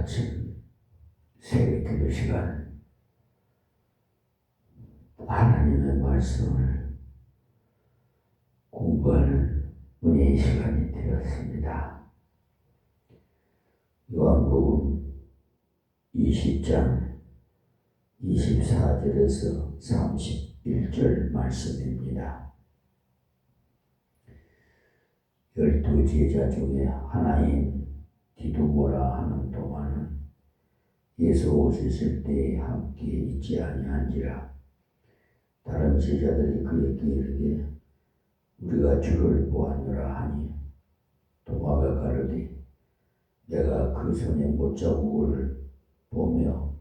아침 새벽 기도 시간 하나님의 말씀을 공부하는 은혜의 시간이 되었습니다. 요한복음 20장 24절에서 31절 말씀입니다. 12 제자 중에 하나인 디두모라 하는 도마는 예수 오셨을 때에 함께 있지 아니한지라. 다른 제자들이 그에게 이르되 우리가 주를 보았노라 하니 도마가 가로되 내가 그 손에 못자국을 보며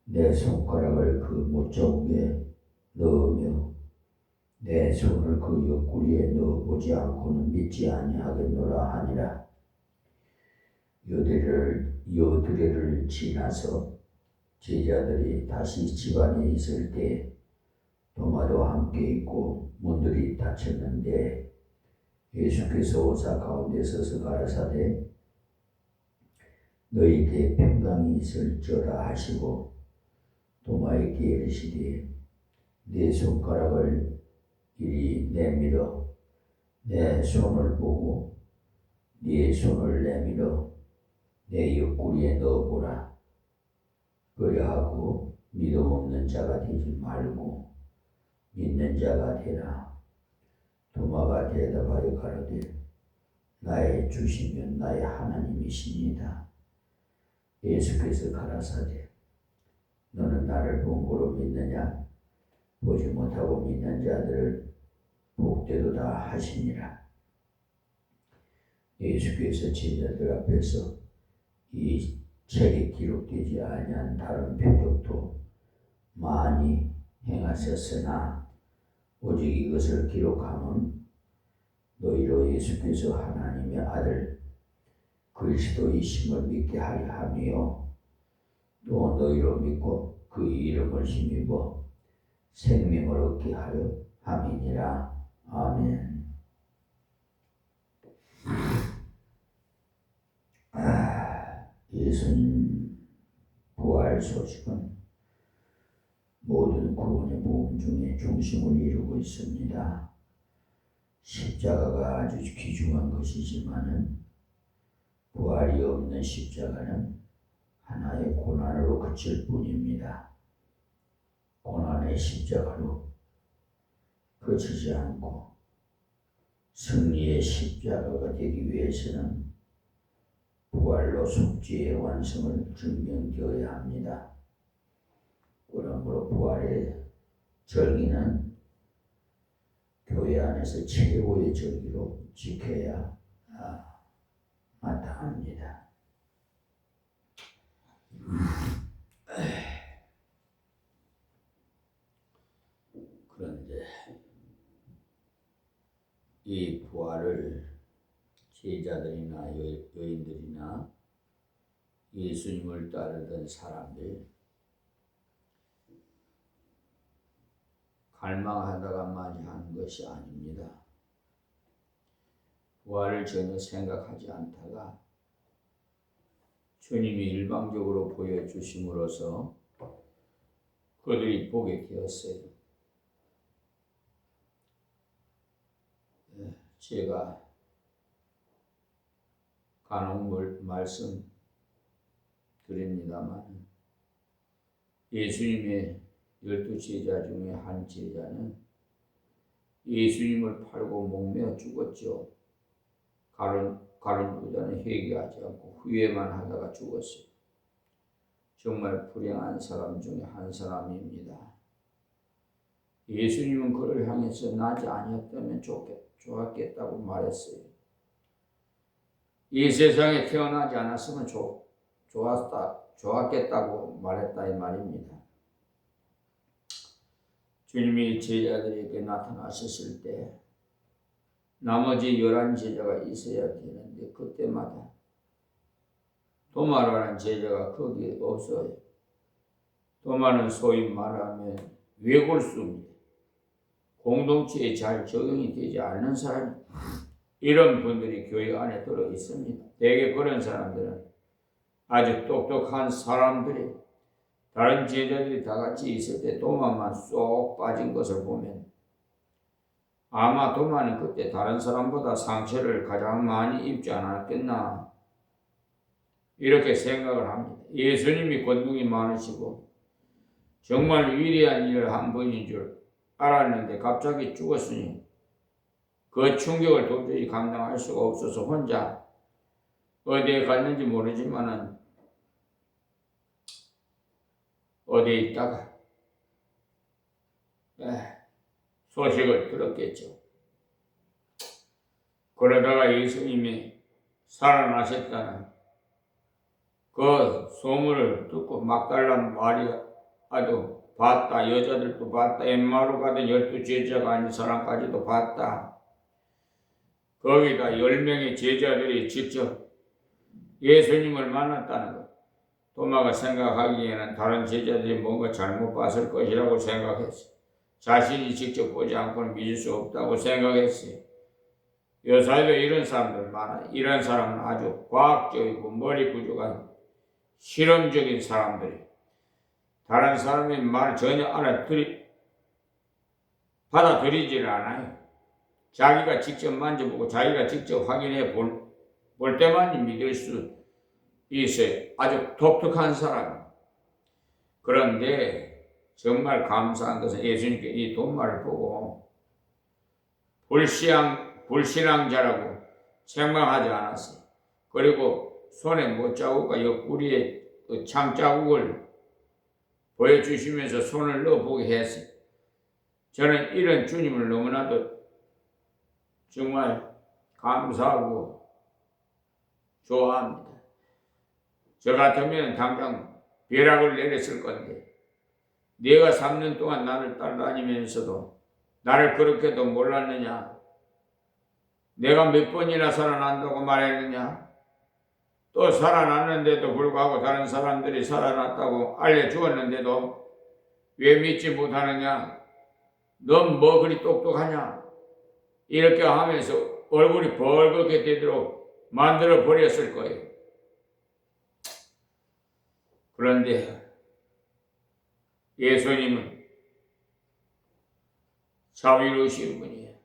내 손가락을 그 못자국에 넣으며 내 손을 그 옆구리에 넣어보지 않고는 믿지 아니하겠노라 하니라. 여드레를 지나서 제자들이 다시 집안에 있을 때 도마도 함께 있고 문들이 닫혔는데 예수께서 오사 가운데 서서 가라사대 너희에게 평강이 있을지어다 하시고 도마에게 이르시되 내 손가락을 이리 내밀어 내 손을 보고 네 손을 내밀어 내 옆구리에 넣어보라. 그래하고 믿음 없는 자가 되지 말고 믿는 자가 되라. 도마가 대답하여 가로되 나의 주시면 나의 하나님이시니이다. 예수께서 가라사대 너는 나를 본 거로 믿느냐? 보지 못하고 믿는 자들을 복되도다 하시니라. 예수께서 제자들 앞에서 이 책에 기록되지 아니한 다른 표적도 많이 행하셨으나 오직 이것을 기록함은 너희로 예수께서 하나님의 아들 그리스도이심을 믿게 하려 함이요 또 너희로 믿고 그 이름을 힘입어 생명을 얻게 하려 함이니라. 아멘. 예수님 부활 소식은 모든 구원의 복음 중에 중심을 이루고 있습니다. 십자가가 아주 귀중한 것이지만은 부활이 없는 십자가는 하나의 고난으로 그칠 뿐입니다. 고난의 십자가로 그치지 않고 승리의 십자가가 되기 위해서는 부활로 속죄의 완성을 증명되어야 합니다. 그러므로 부활의 절기는 교회 안에서 최고의 절기로 지켜야 마땅합니다. 그런데 이 부활을 제자들이나 여인들이나 예수님을 따르던 사람들 갈망하다가만 하는 것이 아닙니다. 부활을 전혀 생각하지 않다가 주님이 일방적으로 보여주심으로써 그들이 보게 되었어요. 제가 간혹 말씀 드립니다만 예수님의 12제자 중에 한 제자는 예수님을 팔고 목매어 죽었죠. 가룟 유다는 회개하지 않고 후회만 하다가 죽었어요. 정말 불행한 사람 중에 한 사람입니다. 예수님은 그를 향해서 나지 아니었다면 좋았겠다고 말했어요. 이 세상에 태어나지 않았으면 좋았겠다고 말했다 이 말입니다. 주님이 제자들에게 나타나셨을 때 나머지 11제자가 있어야 되는데 그때마다 도마라는 제자가 거기에 없어요. 도마는 소위 말하면 외골수입니다. 공동체에 잘 적용이 되지 않는 사람, 이런 분들이 교회 안에 들어 있습니다. 대개 그런 사람들은 아주 똑똑한 사람들이 다른 제자들이 다 같이 있을 때 도마만 쏙 빠진 것을 보면 아마 도마는 그때 다른 사람보다 상처를 가장 많이 입지 않았겠나 이렇게 생각을 합니다. 예수님이 권능이 많으시고 정말 위대한 일을 한 분인 줄 알았는데 갑자기 죽었으니 그 충격을 도저히 감당할 수가 없어서 혼자 어디에 갔는지 모르지만은 어디에 있다가 소식을 들었겠죠. 그러다가 예수님이 살아나셨다는 그 소문을 듣고 막달라 마리아도 봤다. 여자들도 봤다. 엠마오로 가던 12제자가 아닌 사람까지도 봤다. 거기다 10명의 제자들이 직접 예수님을 만났다는 것. 도마가 생각하기에는 다른 제자들이 뭔가 잘못 봤을 것이라고 생각했어. 자신이 직접 보지 않고는 믿을 수 없다고 생각했어요. 요사이도 이런 사람들 많아요. 이런 사람은 아주 과학적이고 머리 구조가 실험적인 사람들이 다른 사람의 말을 전혀 받아들이지를 않아요. 자기가 직접 만져보고 자기가 직접 확인해 볼 때만 믿을 수 있어요. 아주 독특한 사람. 그런데 정말 감사한 것은 예수님께 이 도마를 보고 불신앙자라고 책망하지 않았어요. 그리고 손에 못자국과 옆구리에 창자국을 보여주시면서 손을 넣어보게 했어요. 저는 이런 주님을 너무나도 정말 감사하고 좋아합니다. 저 같으면 당장 벼락을 내렸을 건데 네가 3년 동안 나를 따라다니면서도 나를 그렇게도 몰랐느냐? 내가 몇 번이나 살아난다고 말했느냐? 또 살아났는데도 불구하고 다른 사람들이 살아났다고 알려주었는데도 왜 믿지 못하느냐? 넌 뭐 그리 똑똑하냐? 이렇게 하면서 얼굴이 벌겋게 되도록 만들어 버렸을 거예요. 그런데 예수님은 자비로우신 분이에요.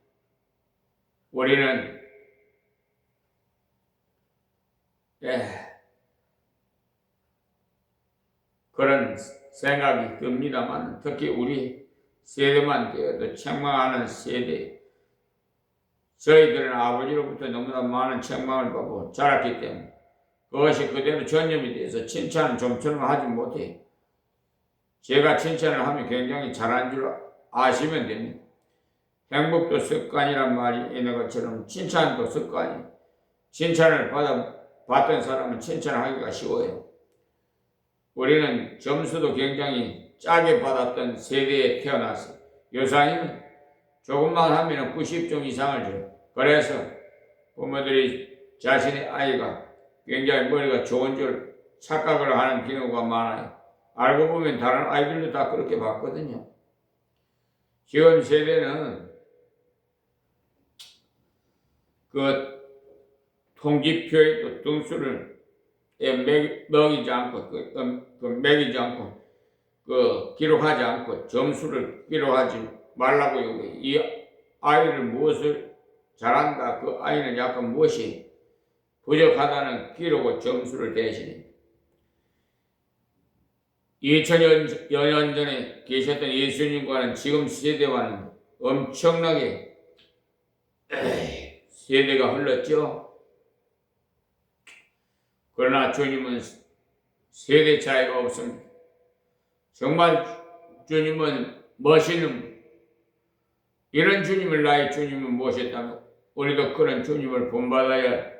우리는 그런 생각이 듭니다만 특히 우리 세대만 되어도 책망하는 세대 저희들은 아버지로부터 너무나 많은 책망을 받고 자랐기 때문에 그것이 그대로 전염이 돼서 칭찬은 좀처럼 하지 못해. 제가 칭찬을 하면 굉장히 잘한 줄 아시면 됩니다. 행복도 습관이란 말이 있는 것처럼 칭찬도 습관이. 칭찬을 받던 사람은 칭찬하기가 쉬워요. 우리는 점수도 굉장히 짜게 받았던 세대에 태어났어요. 요사이는 조금만 하면 90점 이상을 줘요. 그래서 부모들이 자신의 아이가 굉장히 머리가 좋은 줄 착각을 하는 경우가 많아요. 알고 보면 다른 아이들도 다 그렇게 봤거든요. 지금 세대는 그 통지표의 등수를 매기지 않고 기록하지 않고 점수를 기록하지 말라고요. 이 아이를 무엇을 잘한다. 그 아이는 약간 무엇이 부족하다는 기록과 점수를 대신해 2000여 년 전에 계셨던 예수님과는 지금 세대와는 엄청나게 세대가 흘렀죠. 그러나 주님은 세대 차이가 없습니다. 정말 주님은 멋있는 이런 주님을 나의 주님을 모셨다면 우리도 그런 주님을 본받아야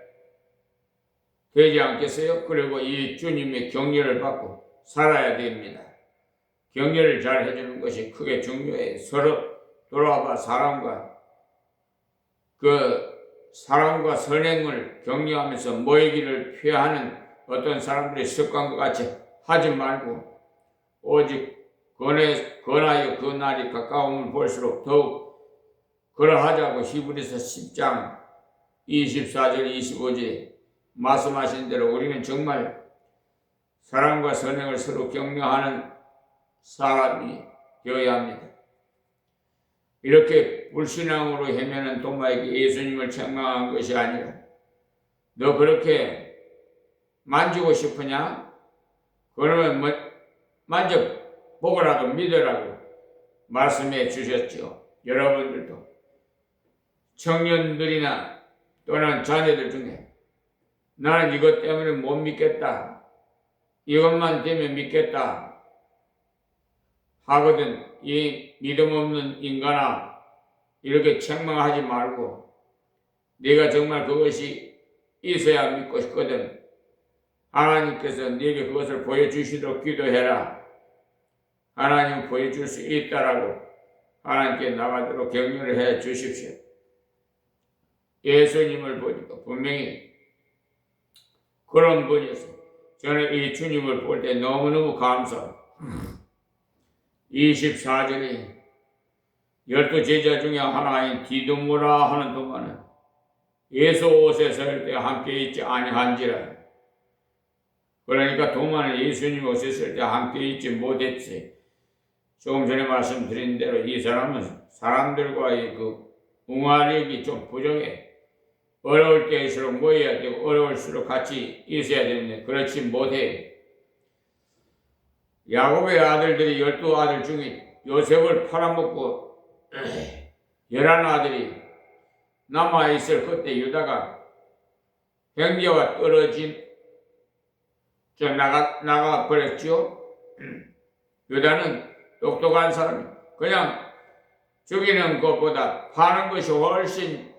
되지 않겠어요? 그리고 이 주님의 격려를 받고 살아야 됩니다. 격려를 잘 해주는 것이 크게 중요해요. 서로 돌아와 사랑과 선행을 격려하면서 모이기를 피하는 어떤 사람들의 습관과 같이 하지 말고 오직 권하여 그 날이 가까움을 볼수록 더욱 그러하자고 히브리서 10장 24절 25절에 말씀하신 대로 우리는 정말 사랑과 선행을 서로 격려하는 사람이 되어야 합니다. 이렇게 불신앙으로 헤매는 도마에게 예수님을 책망한 것이 아니라 너 그렇게 만지고 싶으냐? 그러면 만져보고라도 믿으라고 말씀해 주셨죠. 여러분들도 청년들이나 또는 자녀들 중에 나는 이것 때문에 못 믿겠다, 이것만 되면 믿겠다 하거든 이 믿음 없는 인간아, 이렇게 책망하지 말고 네가 정말 그것이 있어야 믿고 싶거든 하나님께서 네게 그것을 보여주시도록 기도해라. 하나님 보여줄 수 있다라고 하나님께 나가도록 격려를 해 주십시오. 예수님을 보니까 분명히 그런 분이었어요. 저는 이 주님을 볼 때 너무너무 감사해요. 24절에 12제자 중에 하나인 디두모라 하는 동안은 예수 옷에 설 때 함께 있지 아니한지라. 그러니까 도마는 예수님 옷에 설 때 함께 있지 못했지. 조금 전에 말씀드린 대로 이 사람은 사람들과의 그 웅활력이 좀 부족해. 어려울 때일수록 모여야 되고 어려울수록 같이 있어야 되는데 그렇지 못해. 야곱의 아들들이 12아들 중에 요셉을 팔아먹고 11아들이 남아있을 그때 유다가 형제와 떨어진 나가 버렸죠. 유다는 똑똑한 사람이 그냥 죽이는 것보다 파는 것이 훨씬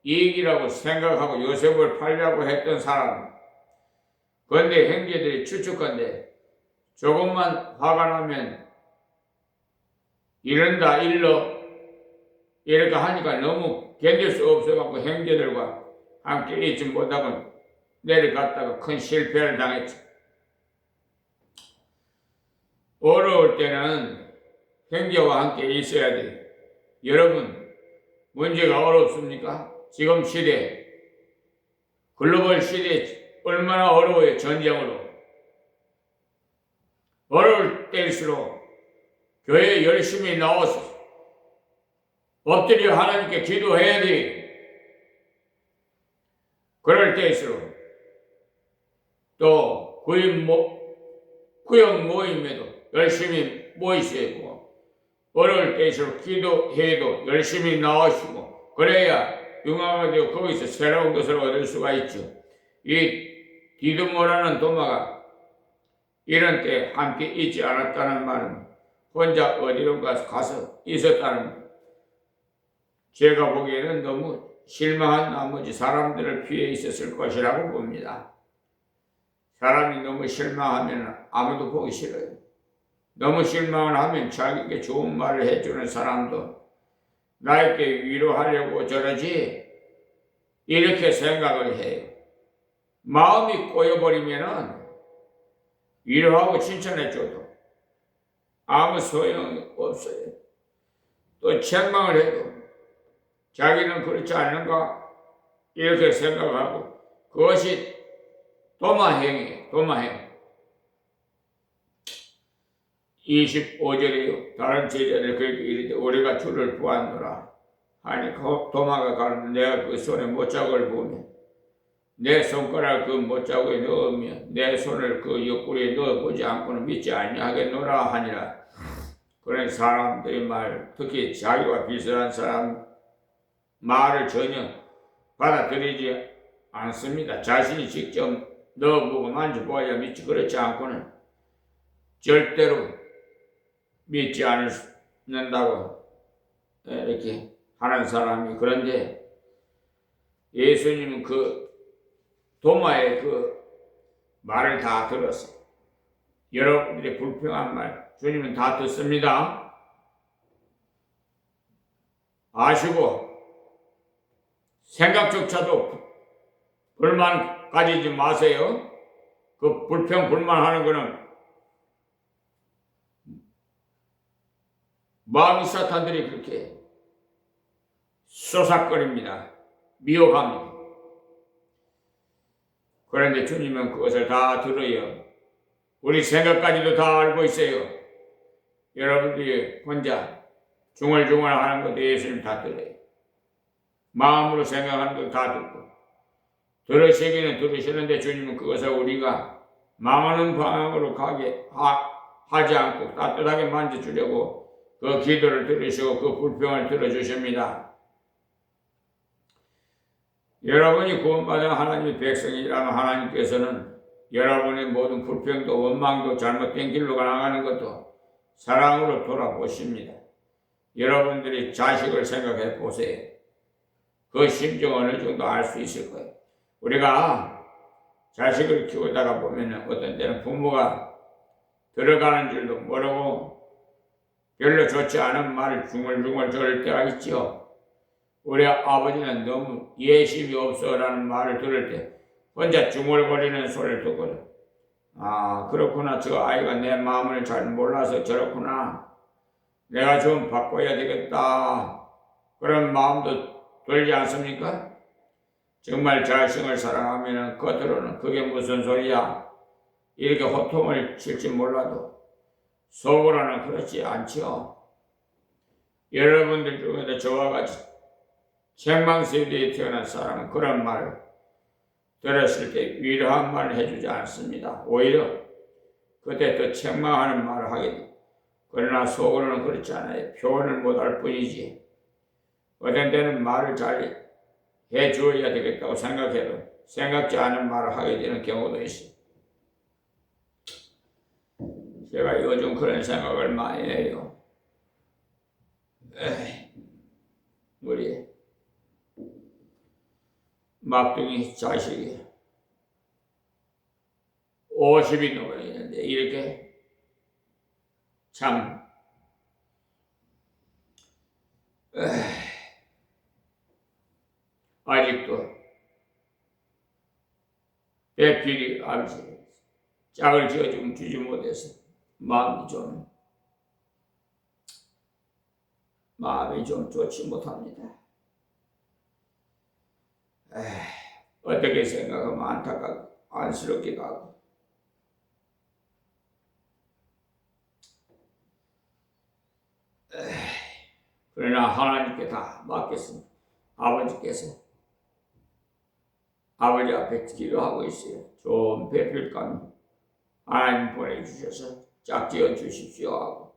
이익이라고 생각하고 요셉을 팔려고 했던 사람. 그런데 형제들이 추측한데 조금만 화가 나면 이런다 일러 이렇게 하니까 너무 견딜 수 없어갖고 형제들과 함께 있지 못하고 내려갔다가 큰 실패를 당했죠. 어려울 때는 형제와 함께 있어야 돼. 여러분, 문제가 어렵습니까? 지금 시대, 글로벌 시대 얼마나 어려워요, 전쟁으로. 어려울 때일수록 교회에 열심히 나와서 엎드려 하나님께 기도해야 돼. 그럴 때일수록 또 구역 모임에도 열심히 모이시고 어려울 때일수록 기도해도 열심히 나오시고 그래야 융화가 되고 거기서 새로운 것을 얻을 수가 있죠. 이 디두모라는 도마가 이런 때 함께 있지 않았다는 말은 혼자 어디론가 가서 있었다는 말. 제가 보기에는 너무 실망한 나머지 사람들을 피해 있었을 것이라고 봅니다. 사람이 너무 실망하면 아무도 보기 싫어요. 너무 실망을 하면 자기에게 좋은 말을 해주는 사람도 나에게 위로하려고 저러지 이렇게 생각을 해요. 마음이 꼬여버리면은 위로하고 칭찬해줘도 아무 소용이 없어요. 또 책망을 해도 자기는 그렇지 않는가 이렇게 생각하고 그것이 도마행이에요. 도마행. 25절에요. 다른 제자들 그렇게 이르되 우리가 주를 보았노라 하니 도마가 가는 내가 그 손에 못자국을 보며 내 손가락 그 못자국에 넣으며 내 손을 그 옆구리에 넣어보지 않고는 믿지 아니하겠노라 하니라. 그런 사람들의 말, 특히 자기와 비슷한 사람 말을 전혀 받아들이지 않습니다. 자신이 직접 넣어보고 만져보아야 믿지 그렇지 않고는 절대로 믿지 않는다고 이렇게 하는 사람이. 그런데 예수님은 그 도마의 그 말을 다 들었어요. 여러분들의 불평한 말 주님은 다 듣습니다. 아시고 생각조차도 불만 가지지 마세요. 그 불평 불만하는 거는 마귀 사탄들이 그렇게 쏘삭거립니다. 미혹합니다. 그런데 주님은 그것을 다 들어요. 우리 생각까지도 다 알고 있어요. 여러분들이 혼자 중얼중얼 하는 것도 예수님 다 들어요. 마음으로 생각하는 것도 다 듣고 들으시기는 들으시는데 주님은 그것을 우리가 망하는 방향으로 가게 하지 않고 따뜻하게 만져주려고 그 기도를 들으시고 그 불평을 들어주십니다. 여러분이 구원받은 하나님의 백성이라는 하나님께서는 여러분의 모든 불평도 원망도 잘못된 길로 나가는 것도 사랑으로 돌아보십니다. 여러분들이 자식을 생각해 보세요. 그 심정 어느 정도 알 수 있을 거예요. 우리가 자식을 키우다가 보면 어떤 때는 부모가 들어가는 줄도 모르고 별로 좋지 않은 말을 중얼중얼 저럴 때가 있죠. 우리 아버지는 너무 예심이 없어라는 말을 들을 때 혼자 중얼거리는 소리를 듣거든. 아, 그렇구나. 저 아이가 내 마음을 잘 몰라서 저렇구나. 내가 좀 바꿔야 되겠다. 그런 마음도 들지 않습니까? 정말 자식을 사랑하면 겉으로는 그게 무슨 소리야? 이렇게 호통을 칠지 몰라도 속으로는 그렇지 않지요. 여러분들 중에도 저와 같이 책망세대에 태어난 사람은 그런 말을 들었을 때 위로한 말을 해주지 않습니다. 오히려 그때 또 책망하는 말을 하게 됩니다. 그러나 속으로는 그렇지 않아요. 표현을 못할 뿐이지. 어떤 때는 말을 잘 해주어야 되겠다고 생각해도 생각지 않은 말을 하게 되는 경우도 있어요. 제가 요즘 그런 생각을 많이 해요. 우리 막둥이 자식이 50이 넘어있는데 이렇게 참 아직도 배필이 아버지 짝을 지어주면 주지 못해서 마음이 좀 좋지 못합니다. 어떻게 생각하면 안타깝고 안쓰럽기도 하고. 그러나 하나님께 다 맡겼습니다. 아버지께서 아버지 앞에 기도하고 있어요. 좋은 배필감 하나님 보내주셔서 짝지어 주십시오 하고.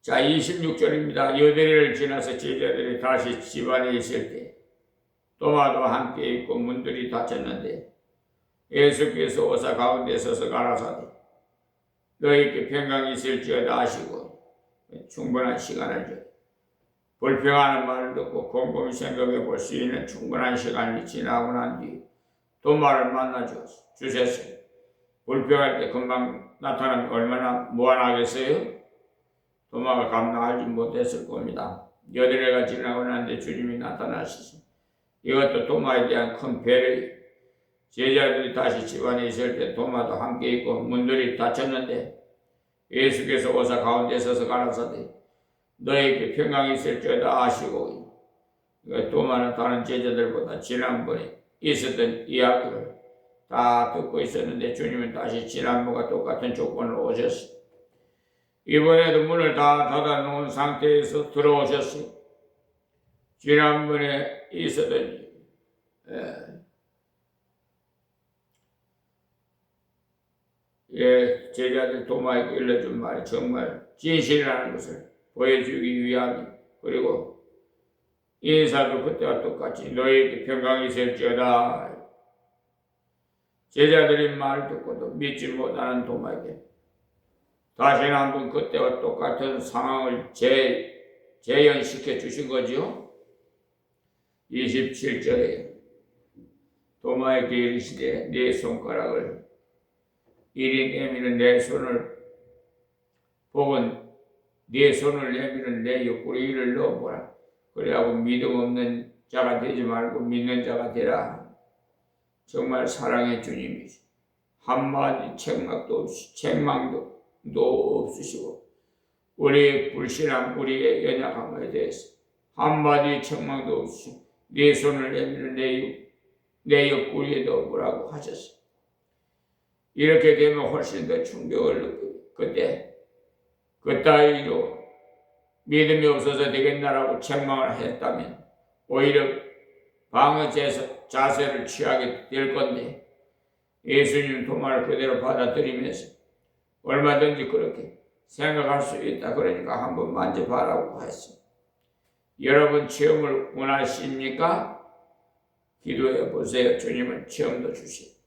자, 26절입니다. 여드레를 지나서 제자들이 다시 집안에 있을 때 도마도 함께 있고 문들이 닫혔는데 예수께서 오사 가운데 서서 가라사대 너희에게 평강이 있을지어다 하시고 충분한 시간을 줘. 불평하는 말을 듣고 곰곰이 생각해 볼 수 있는 충분한 시간이 지나고 난 뒤 도마를 만나 주셨어요. 불평할 때 금방 나타나면 얼마나 무한하겠어요? 도마가 감당하지 못했을 겁니다. 여드레가 지나고 난 뒤 주님이 나타나셨습니다. 이것도 도마에 대한 큰 배려예요. 제자들이 다시 집안에 있을 때 도마도 함께 있고 문들이 닫혔는데 예수께서 오사 가운데 서서 가라사대 너에게 평강이 있을지어다 하시고, 도마는 다른 제자들보다 지난번에 있었던 이야기를 다 듣고 있었는데 주님은 다시 지난번과 똑같은 조건으로 오셨어요. 이번에도 문을 다 닫아 놓은 상태에서 들어오셨어요. 지난번에 있었던 제자들 도마에게 일러준 말이 정말 진실이라는 것을 보여주기 위함이, 그리고 인사도 그때와 똑같이 너희에게 평강이 있을지어다. 제자들의 말을 듣고도 믿지 못하는 도마에게 다시 한번 그때와 똑같은 상황을 재현시켜 주신 거지요. 27절에 도마에게 이르시되 네 손가락을 이리 내미는 내 손을 보고 네 손을 내미는 내 옆구리를 넣어보라. 그래하고 믿음 없는 자가 되지 말고 믿는 자가 되라. 정말 사랑의 주님이시. 한마디 책망도 없으시고 우리의 불신함, 우리의 연약함에 대해서 한마디 책망도 없이 네 손을 내미는 내 옆구리에 넣어보라고 하셨어요. 이렇게 되면 훨씬 더 충격을 느끼고 그때 그 따위로 믿음이 없어서 되겠나라고 책망을 했다면 오히려 방어 자세를 취하게 될 건데 예수님 도마를 그대로 받아들이면서 얼마든지 그렇게 생각할 수 있다. 그러니까 한번 만져봐라고 했습니다. 여러분 체험을 원하십니까? 기도해 보세요. 주님은 체험도 주시고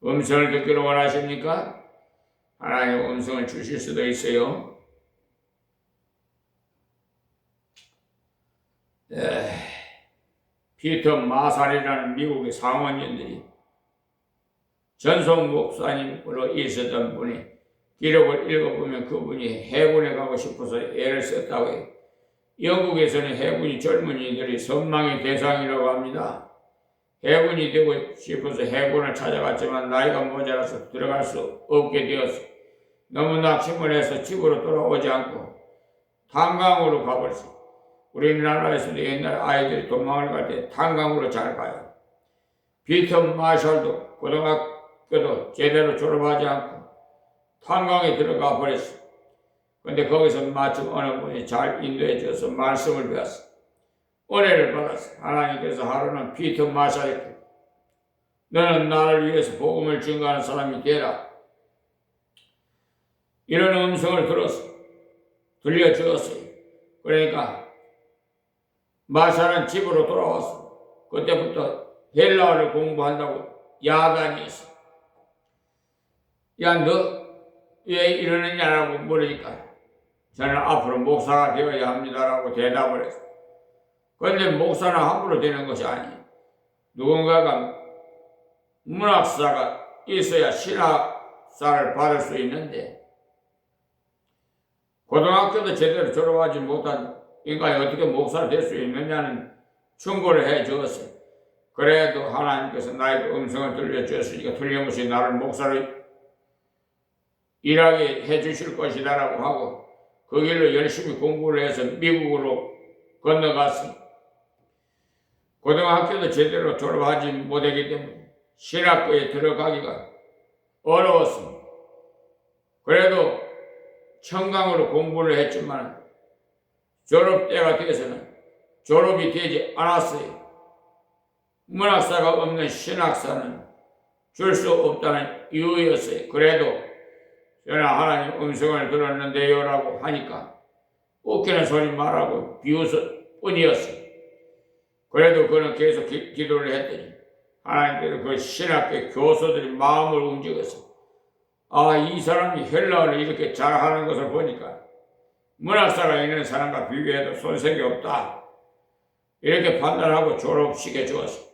음성을 듣기를 원하십니까? 하나님 음성을 주실 수도 있어요. 피터 마살이라는 미국의 상원인들이 전속 목사님으로 있었던 분이 기록을 읽어보면 그분이 해군에 가고 싶어서 애를 썼다고 해요. 영국에서는 해군이 젊은이들이 선망의 대상이라고 합니다. 해군이 되고 싶어서 해군을 찾아갔지만 나이가 모자라서 들어갈 수 없게 되었어. 너무 낙심을 해서 집으로 돌아오지 않고 탄광으로 가버렸어. 우리나라에서도 옛날 아이들이 도망을 갈 때 탄광으로 잘 가요. 피터 마샬도 고등학교도 제대로 졸업하지 않고 탄광에 들어가 버렸어. 근데 거기서 마침 어느 분이 잘 인도해 줘서 말씀을 배웠어. 은혜를 받았어. 하나님께서 하루는 피터 마샬에게 너는 나를 위해서 복음을 증거하는 사람이 되라. 이런 음성을 들려주었어요. 그러니까 마샬은 집으로 돌아왔어. 그때부터 헬라어를 공부한다고 야단이 있어. 야, 너 왜 이러느냐라고 물으니까 저는 앞으로 목사가 되어야 합니다라고 대답을 했어. 그런데 목사는 함부로 되는 것이 아니에요. 누군가가 문학사가 있어야 신학사를 받을 수 있는데 고등학교도 제대로 졸업하지 못한 인간이 어떻게 목사가 될 수 있느냐는 충고를 해 주었어요. 그래도 하나님께서 나에게 음성을 들려주었으니까 틀림없이 나를 목사로 일하게 해 주실 것이다라고 하고 그 길로 열심히 공부를 해서 미국으로 건너갔습니다. 고등학교도 제대로 졸업하지 못했기 때문에 신학교에 들어가기가 어려웠습니다. 그래도 청강으로 공부를 했지만 졸업 때가 돼서는 졸업이 되지 않았어요. 문학사가 없는 신학사는 줄 수 없다는 이유였어요. 그래도 저는 하나님 음성을 들었는데요 라고 하니까 웃기는 소리 말하고 비웃을 뿐이었어요. 그래도 그는 계속 기도를 했더니 하나님께서 그 신학교 교수들이 마음을 움직여서 이 사람이 헬라어를 이렇게 잘하는 것을 보니까 문학사가 있는 사람과 비교해도 손색이 없다. 이렇게 판단하고 졸업시켜 주었어.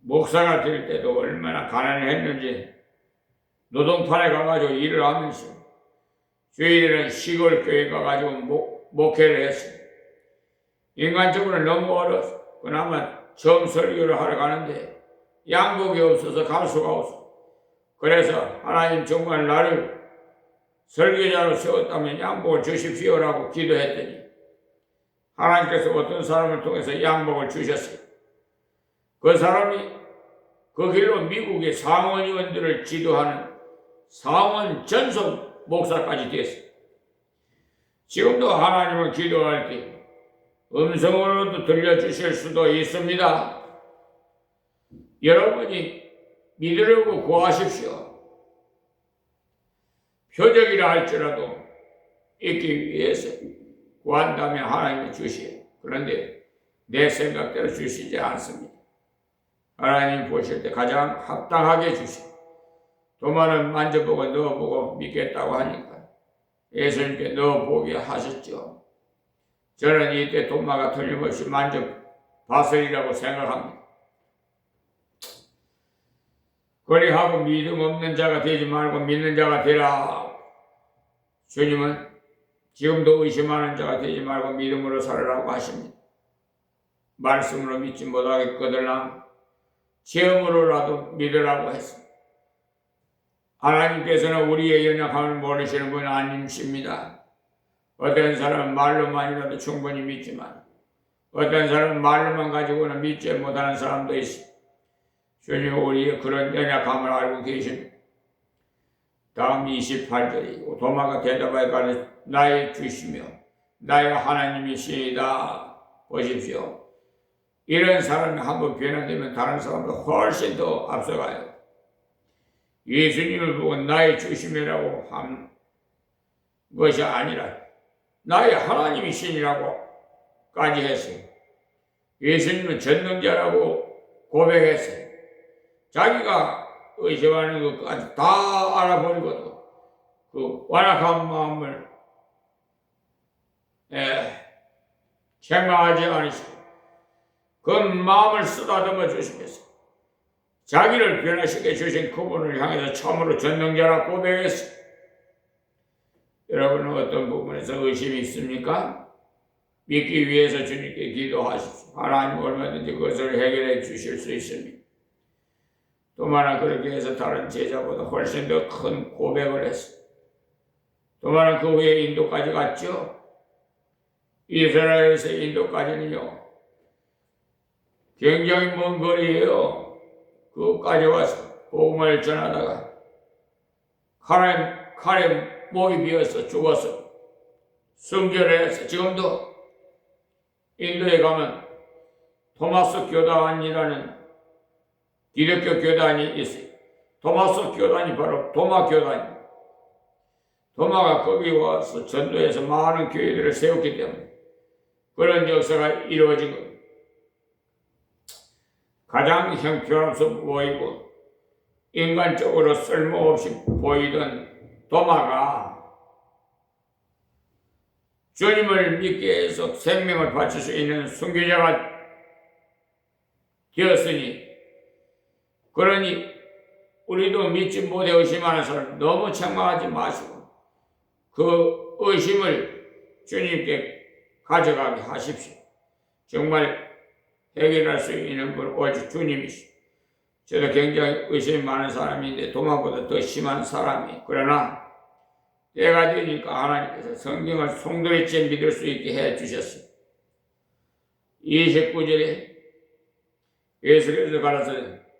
목사가 될 때도 얼마나 가난했는지 노동판에 가가지고 일을 하면서 주일에는 시골 교회 가가지고 목회를 했어요. 인간적으로 너무 어려웠어. 그나마 처음 설교를 하러 가는데 양복이 없어서 갈 수가 없어. 그래서 하나님 정말 나를 설교자로 세웠다면 양복을 주십시오라고 기도했더니 하나님께서 어떤 사람을 통해서 양복을 주셨어요. 그 사람이 그 길로 미국의 상원의원들을 지도하는 상원 전속 목사까지 됐어요. 지금도 하나님을 기도할 때 음성으로도 들려주실 수도 있습니다. 여러분이 믿으려고 구하십시오. 표적이라 할지라도 있기 위해서 구한다면 하나님이 주시오. 그런데 내 생각대로 주시지 않습니다. 하나님 보실 때 가장 합당하게 주시오. 도마는 만져보고 넣어보고 믿겠다고 하니까 예수님께 넣어보게 하셨죠. 저는 이때 도마가 틀림없이 만져봤으리라고 생각합니다. 그리하고 믿음 없는 자가 되지 말고 믿는 자가 되라. 주님은 지금도 의심하는 자가 되지 말고 믿음으로 살으라고 하십니다. 말씀으로 믿지 못하겠거들랑 체험으로라도 믿으라고 했습니다. 하나님께서는 우리의 연약함을 모르시는 분은 아니십니다. 어떤 사람은 말로만이라도 충분히 믿지만 어떤 사람은 말로만 가지고는 믿지 못하는 사람도 있습니다. 주님 우리의 그런 연약함을 알고 계십니다. 다음 28절이고 도마가 대답하여 가로되 나의 주시며 나의 하나님이시다. 보십시오. 이런 사람이 한번 변화되면 다른 사람보다 훨씬 더 앞서가요. 예수님을 보고 나의 주심이라고 한 것이 아니라 나의 하나님이시니라고까지 했어요. 예수님은 전능자라고 고백했어요. 자기가 의심하는 것까지 다 알아버리고도 그 완악한 마음을 책망하지 않으시고 그 마음을 쓰다듬어 주시면서 자기를 변화시켜 주신 그분을 향해서 참으로 전능자라 고백했어요. 여러분은 어떤 부분에서 의심이 있습니까? 믿기 위해서 주님께 기도하십시오. 하나님 얼마든지 그것을 해결해 주실 수 있습니다. 도마는 그렇게 해서 다른 제자보다 훨씬 더 큰 고백을 했어요. 도마는 그 후에 인도까지 갔죠. 이스라엘에서 인도까지는요 굉장히 먼 거리예요. 그까지 와서 복음을 전하다가 칼에 목이 비어서 죽었어. 순교해서 지금도 인도에 가면 토마스 교단이라는 기독교 교단이 있어요. 토마스 교단이 바로 도마 교단입니다. 도마가 거기 와서 전도해서 많은 교회들을 세웠기 때문에 그런 역사가 이루어진 겁니다. 가장 형편없어 보이고 인간적으로 쓸모없이 보이던 도마가 주님을 믿게 해서 생명을 바칠 수 있는 순교자가 되었으니 그러니 우리도 믿지 못해 의심하는 사람 너무 책망하지 마시고 그 의심을 주님께 가져가게 하십시오. 정말 해결할 수 있는 분 오직 주님이시오. 저도 굉장히 의심이 많은 사람인데 도마보다 더 심한 사람이 그러나 때가 되니까 하나님께서 성경을 송두리째 믿을 수 있게 해주셨어요. 29절에 예수께서 가라사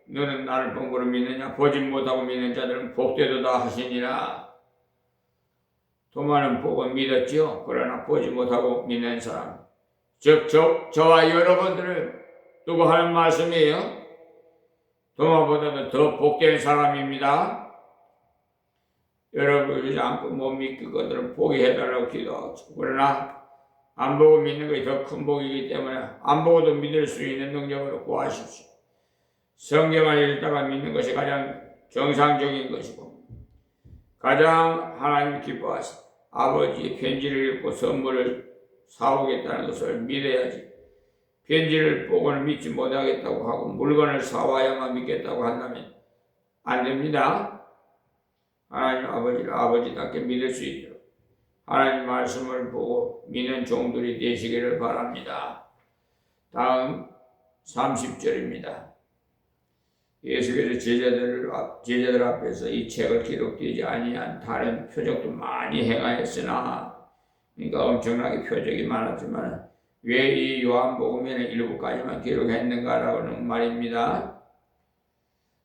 너는 나를 본거로 믿느냐 보지 못하고 믿는 자들은 복되도다 하시니라. 도마는 보고 믿었지요. 그러나 보지 못하고 믿는 사람 즉 저와 여러분들을 두고 하는 말씀이에요. 도마보다도 더 복된 사람입니다. 여러분이 않고 못 믿는 것들은 포기해달라고 기도하죠. 그러나 안 보고 믿는 것이 더 큰 복이기 때문에 안 보고도 믿을 수 있는 능력으로 구하십시오. 성경을 읽다가 믿는 것이 가장 정상적인 것이고 가장 하나님 기뻐하시고 아버지의 편지를 읽고 선물을 사오겠다는 것을 믿어야지. 편지를 보고는 믿지 못하겠다고 하고 물건을 사와야만 믿겠다고 한다면 안 됩니다. 하나님 아버지를 아버지답게 믿을 수 있도록 하나님 말씀을 보고 믿는 종들이 되시기를 바랍니다. 다음 30절입니다. 예수께서 제자들 앞에서 이 책을 기록되지 아니한 다른 표적도 많이 행하였으나 그러니까 엄청나게 표적이 많았지만 왜 이 요한복음에는 일부까지만 기록했는가라는 말입니다.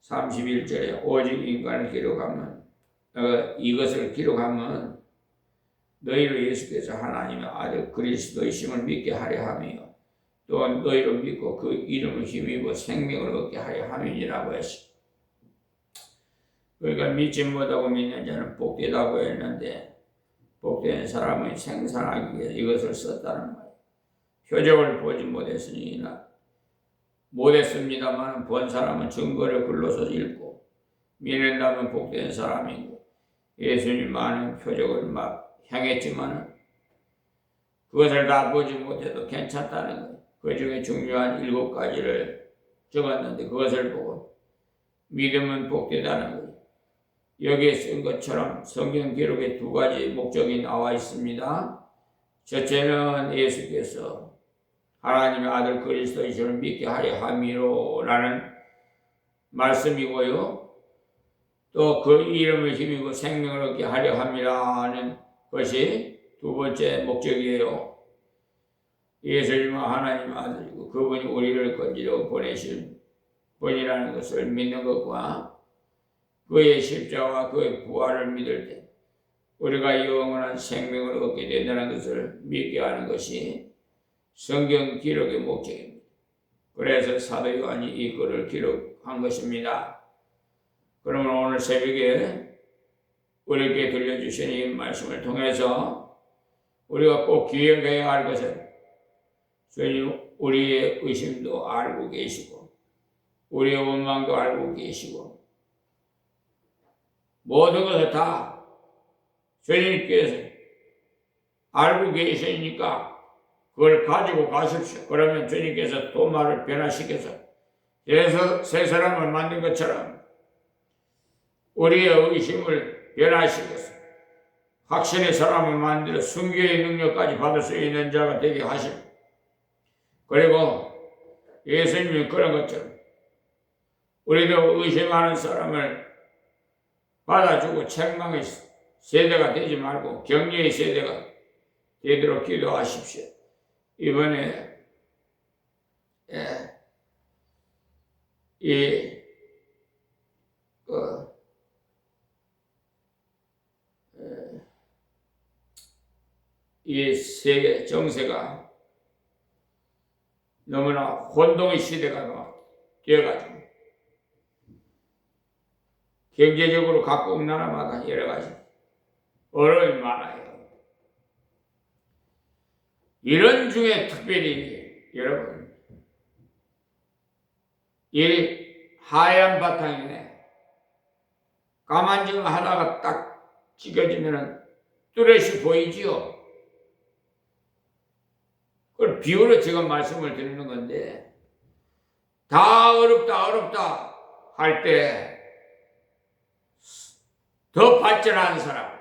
31절에 오직 인간을 기록하면 이것을 기록하면 너희로 예수께서 하나님의 아들 그리스도이심을 믿게 하려 하며 또 너희로 믿고 그 이름을 힘입어 생명을 얻게 하려 함이니라고 했어. 그러니까 믿지 못하고 믿는 자는 복되다고 했는데 복된 사람은 생산하기 위해서 이것을 썼다는 말이에요. 표적을 보지 못했습니다만 본 사람은 증거를 글로서 읽고 믿는다면 복된 사람이고 예수님 많은 표적을 막 행했지만 그것을 다 보지 못해도 괜찮다는 거예요. 그 중에 중요한 7가지를 적었는데 그것을 보고 믿으면 복되다는 거예요. 여기에 쓴 것처럼 성경 기록에 2가지 목적이 나와 있습니다. 첫째는 예수께서 하나님의 아들 그리스도이심을 믿게 하려 함이로라는 말씀이고요. 또 그 이름을 힘입어 생명을 얻게 하려 함이라는 것이 2번째 목적이에요. 예수님은 하나님의 아들이고 그분이 우리를 건지려 보내실 분이라는 것을 믿는 것과 그의 십자가와 그의 부활을 믿을 때 우리가 영원한 생명을 얻게 된다는 것을 믿게 하는 것이 성경 기록의 목적입니다. 그래서 사도 요한이 이 글을 기록한 것입니다. 그러면 오늘 새벽에 우리에게 들려주신 이 말씀을 통해서 우리가 꼭 기억해야 할 것은 주님 우리의 의심도 알고 계시고 우리의 원망도 알고 계시고 모든 것을 다 주님께서 알고 계시니까 그걸 가지고 가십시오. 그러면 주님께서 도마를 변화시켜서 새 사람을 만든 것처럼 우리의 의심을 변화시켜서 확신의 사람을 만들어 순교의 능력까지 받을 수 있는 자가 되게 하시고 그리고 예수님이 그런 것처럼 우리도 의심하는 사람을 받아주고 책망의 세대가 되지 말고 격려의 세대가 되도록 기도하십시오. 이번에 이 세계 정세가 너무나 혼동의 시대가 되어가지고 경제적으로 각국 나라마다 여러 가지 어려움이 많아요. 이런 중에 특별히 여러분 이 하얀 바탕에 까만 점 하나가 딱 찍어지면 뚜렷이 보이지요. 그걸 비유로 지금 말씀을 드리는 건데 다 어렵다 할 때 더 발전하는 사람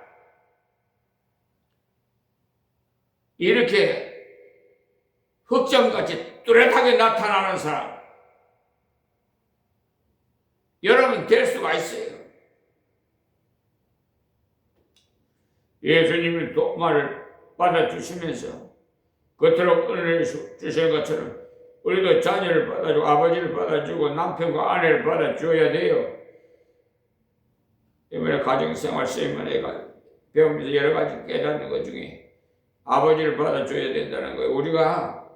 이렇게 흑점같이 뚜렷하게 나타나는 사람 여러분 될 수가 있어요. 예수님이 도마를 받아주시면서 겉으로 끊어주시는 것처럼 우리도 자녀를 받아주고 아버지를 받아주고 남편과 아내를 받아줘야 돼요. 이번에 가정생활 세미나에 배우면서 여러 가지 깨닫는 것 중에 아버지를 받아줘야 된다는 거예요. 우리가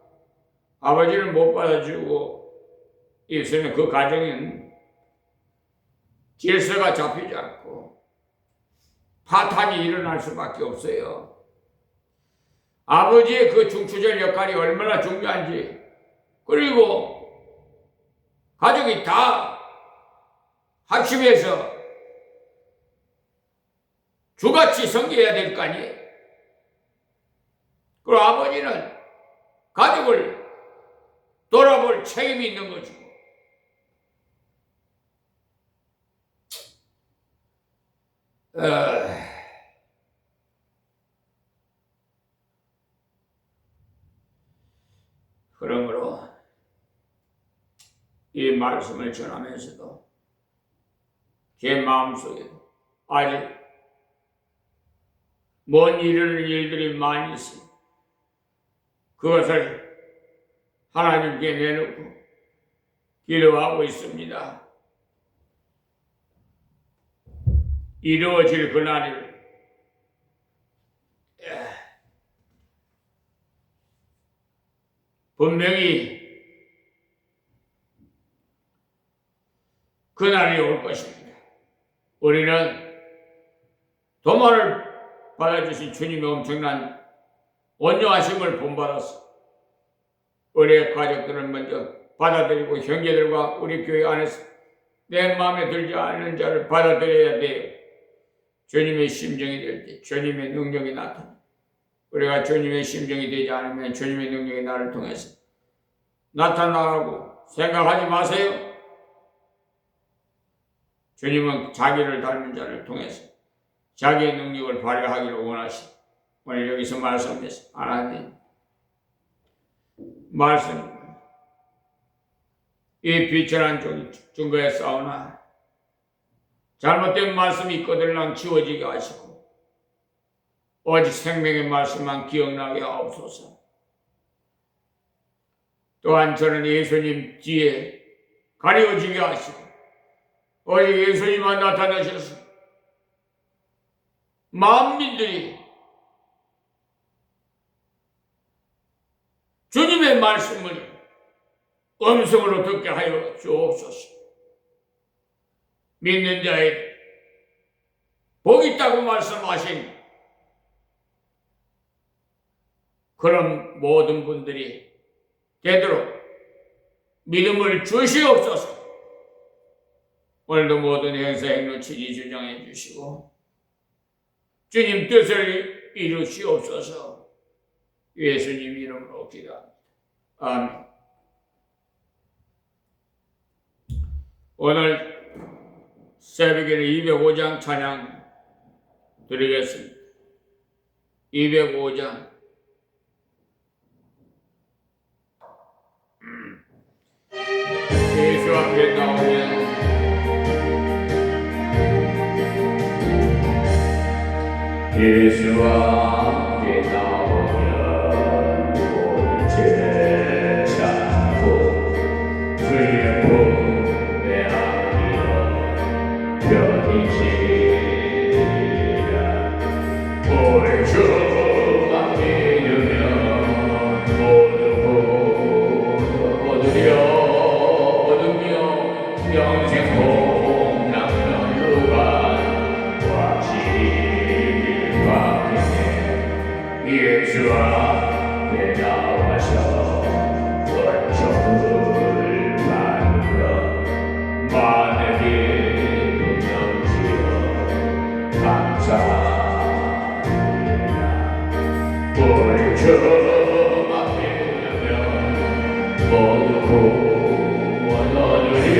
아버지를 못 받아주고 있으면 그 가정은 질서가 잡히지 않고 파탄이 일어날 수밖에 없어요. 아버지의 그 중추적 역할이 얼마나 중요한지 그리고 가족이 다 합심해서 주같이 섬겨야 될 거 아니에요. 그리고 아버지는 가족을 돌아볼 책임이 있는 거죠. 그러므로 이 말씀을 전하면서도 제 마음속에도 아직 먼 이르는 일들이 많이 있습니다. 그것을 하나님께 내놓고 기도하고 있습니다. 이루어질 그날을 분명히 그날이 올 것입니다. 우리는 도마를 받아주신 주님의 엄청난 온유하심을 본받아서 우리의 가족들을 먼저 받아들이고 형제들과 우리 교회 안에서 내 마음에 들지 않는 자를 받아들여야 돼요. 주님의 심정이 될 때 주님의 능력이 나타나. 우리가 주님의 심정이 되지 않으면 주님의 능력이 나를 통해서 나타나고 생각하지 마세요. 주님은 자기를 닮은 자를 통해서 자기의 능력을 발휘하기를 원하시. 오늘 여기서 말씀해서 하나님 말씀 이 비천한 증거에 싸우나 잘못된 말씀이 있거든 지워지게 하시고 오직 생명의 말씀만 기억나게 하옵소서. 또한 저는 예수님 뒤에 가려지게 하시고 오직 예수님만 나타나셔서 만민들이 주님의 말씀을 음성으로 듣게 하여 주옵소서. 믿는 자에게 복이 있다고 말씀하신 그런 모든 분들이 되도록 믿음을 주시옵소서. 오늘도 모든 행사 행로 친히 주장해 주시고 주님 뜻을 이루시옵소서. 예수님 이름으로 기도합니다. 아멘. 오늘 새벽에는 205장 찬양 드리겠습니다. 205장. 예수 앞에 나오면 예수 앞에 나오면 모든 죄 참고 주의 품에 안기어 편히 쉬리라. 오늘 주만 믿으면 모두 얻으며 영생 복락면루가 확실히 바뀌네. 예수 앞에 나와서 원천을 받으며 마늘이 넘치어 감사합니다. 우리 주 앞에 두면 모두 구원 얻으며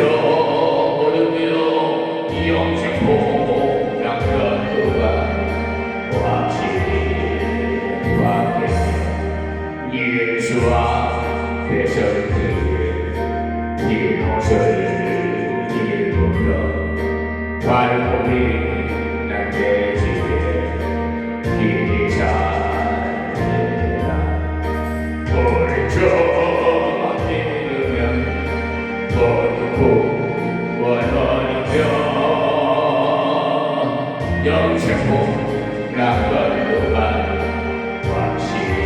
영생 복락면루가 확실히 바뀌네. 예수 앞에 설 때에 이 옷을 입으며 발목이 난 내 집에 길이 잘해라. 우리 주 앞에 두면 모두 구원 얻으며 영생 복락면루가 확실히